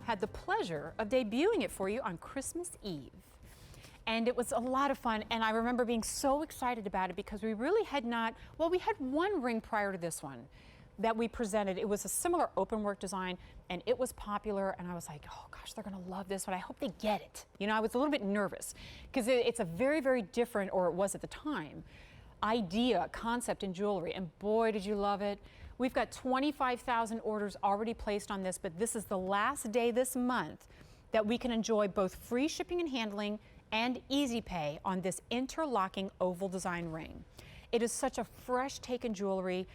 had the pleasure of debuting it for you on Christmas Eve. And it was a lot of fun, and I remember being so excited about it because we really had not, well, we had one ring prior to this one that we presented. It was a similar open work design, and it was popular, and I was like, oh gosh, they're gonna love this one. I hope they get it. You know, I was a little bit nervous because it's a very, very different, or it was at the time, idea, concept in jewelry, and boy, did you love it. We've got 25,000 orders already placed on this, but this is the last day this month that we can enjoy both free shipping and handling and easy pay on this interlocking oval design ring. It is such a fresh take in jewelry.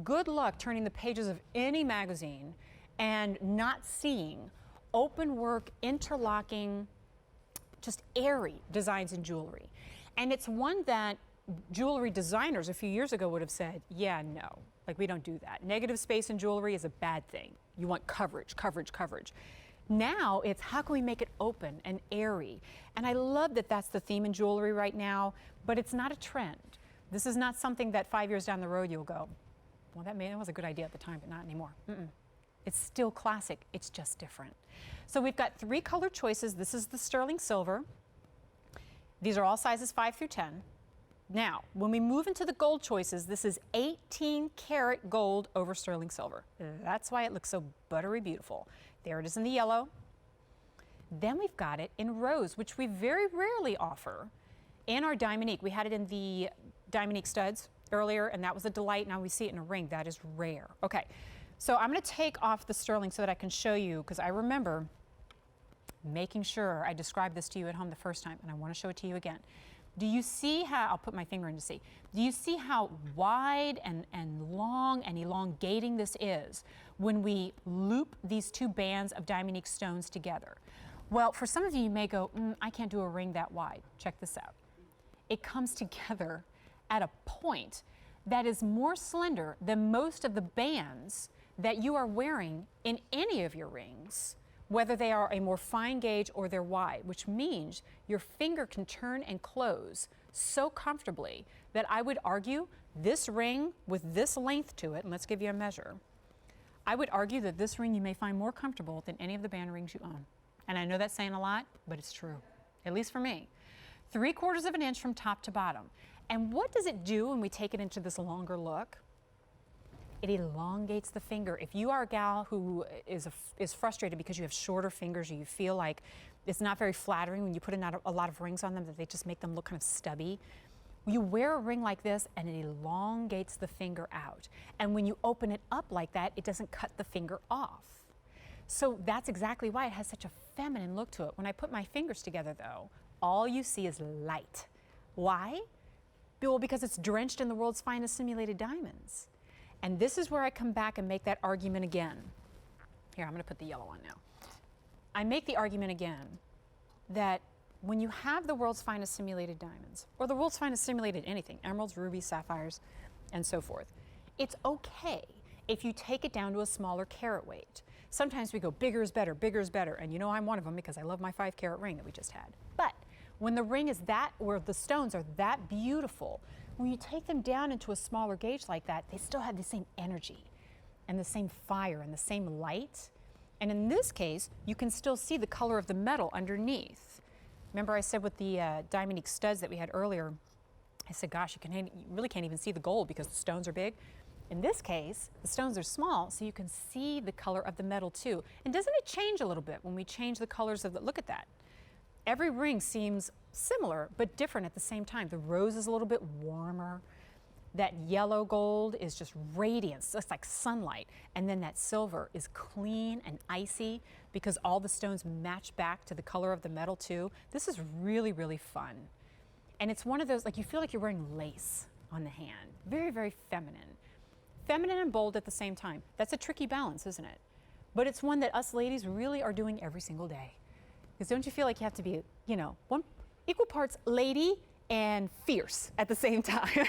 Good luck turning the pages of any magazine and not seeing open work, interlocking, just airy designs in jewelry. And it's one that jewelry designers a few years ago would have said, yeah, no, like we don't do that. Negative space in jewelry is a bad thing. You want coverage, coverage, coverage. Now it's how can we make it open and airy? And I love that that's the theme in jewelry right now, but it's not a trend. This is not something that 5 years down the road you'll go, well, that was a good idea at the time, but not anymore. It's still classic, it's just different. So we've got 3 color choices. This is the sterling silver. These are all sizes 5 through 10. Now, when we move into the gold choices, this is 18 karat gold over sterling silver. That's why it looks so buttery beautiful. There it is in the yellow. Then we've got it in rose, which we very rarely offer in our Diamonique. We had it in the Diamonique studs earlier, and that was a delight. Now we see it in a ring. That is rare. Okay, so I'm going to take off the sterling so that I can show you, because I remember making sure I described this to you at home the first time, and I want to show it to you again. Do you see how, I'll put my finger in to see, do you see how wide and long and elongating this is when we loop these 2 bands of Diamonique stones together? Well, for some of you, you may go, I can't do a ring that wide. Check this out. It comes together at a point that is more slender than most of the bands that you are wearing in any of your rings, whether they are a more fine gauge or they're wide, which means your finger can turn and close so comfortably that I would argue this ring with this length to it, and let's give you a measure, I would argue that this ring you may find more comfortable than any of the band rings you own. And I know that's saying a lot, but it's true, at least for me. 3/4 of an inch from top to bottom. And what does it do when we take it into this longer look? It elongates the finger. If you are a gal who is frustrated because you have shorter fingers, or you feel like it's not very flattering when you put a lot of rings on them, that they just make them look kind of stubby, you wear a ring like this and it elongates the finger out. And when you open it up like that, it doesn't cut the finger off. So that's exactly why it has such a feminine look to it. When I put my fingers together though, all you see is light. Why? Well, because it's drenched in the world's finest simulated diamonds. And this is where I come back and make that argument again. Here, I'm going to put the yellow on now. I make the argument again that when you have the world's finest simulated diamonds, or the world's finest simulated anything, emeralds, rubies, sapphires, and so forth, it's okay if you take it down to a smaller carat weight. Sometimes we go bigger is better, and you know I'm one of them because I love my 5 carat ring that we just had. But when the ring is that, or the stones are that beautiful, when you take them down into a smaller gauge like that, they still have the same energy and the same fire and the same light. And in this case, you can still see the color of the metal underneath. Remember I said with the Diamonique studs that we had earlier, I said, gosh, you really can't even see the gold because the stones are big. In this case, the stones are small, so you can see the color of the metal too. And doesn't it change a little bit when we change the colors of the, look at that. Every ring seems similar, but different at the same time. The rose is a little bit warmer. That yellow gold is just radiance, it's like sunlight. And then that silver is clean and icy because all the stones match back to the color of the metal too. This is really, really fun. And it's one of those, like you feel like you're wearing lace on the hand. Very, very feminine. Feminine and bold at the same time. That's a tricky balance, isn't it? But it's one that us ladies really are doing every single day. Because don't you feel like you have to be, you know, equal parts lady and fierce at the same time?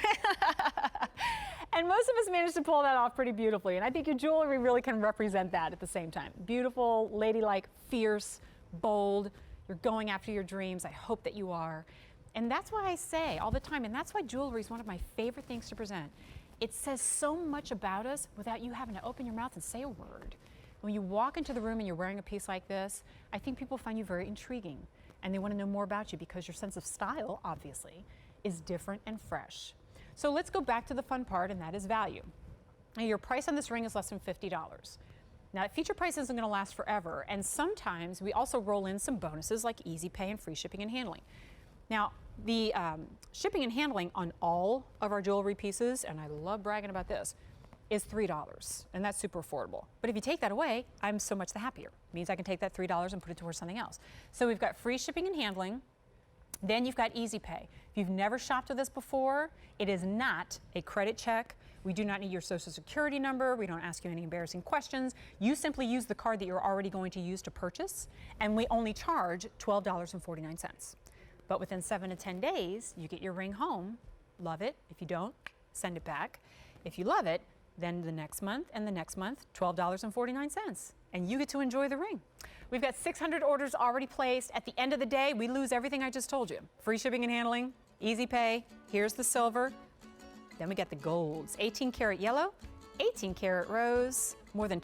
And most of us manage to pull that off pretty beautifully. And I think your jewelry really can represent that at the same time. Beautiful, ladylike, fierce, bold. You're going after your dreams. I hope that you are. And that's why I say all the time, and that's why jewelry is one of my favorite things to present. It says so much about us without you having to open your mouth and say a word. When you walk into the room and you're wearing a piece like this, I think people find you very intriguing and they want to know more about you because your sense of style, obviously, is different and fresh. So let's go back to the fun part, and that is value. Now, your price on this ring is less than $50. Now, feature price isn't going to last forever, and sometimes we also roll in some bonuses like easy pay and free shipping and handling. Now, the shipping and handling on all of our jewelry pieces, and I love bragging about this, is $3, and that's super affordable. But if you take that away, I'm so much the happier. It means I can take that $3 and put it towards something else. So we've got free shipping and handling. Then you've got easy pay. If you've never shopped with us before, it is not a credit check. We do not need your social security number. We don't ask you any embarrassing questions. You simply use the card that you're already going to use to purchase, and we only charge $12.49. But within 7 to 10 days, you get your ring home. Love it. If you don't, send it back. If you love it, then the next month and the next month, $12.49. And you get to enjoy the ring. We've got 600 orders already placed. At the end of the day, we lose everything I just told you. Free shipping and handling, easy pay. Here's the silver. Then we got the golds. 18 karat yellow, 18 karat rose, more than